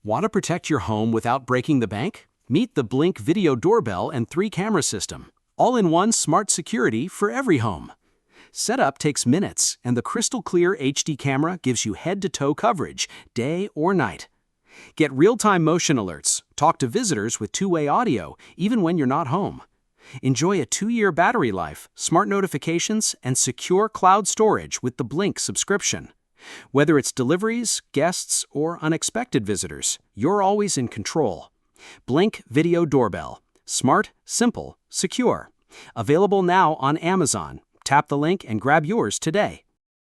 Want to protect your home without breaking the bank? Meet the Blink Video Doorbell and 3-camera system, all-in-one smart security for every home. Setup takes minutes, and the crystal-clear HD camera gives you head-to-toe coverage, day or night. Get real-time motion alerts, talk to visitors with two-way audio, even when you're not home. Enjoy a 2-year battery life, smart notifications, and secure cloud storage with the Blink subscription. Whether it's deliveries, guests, or unexpected visitors, you're always in control. Blink Video Doorbell. Smart, simple, secure. Available now on Amazon. Tap the link and grab yours today.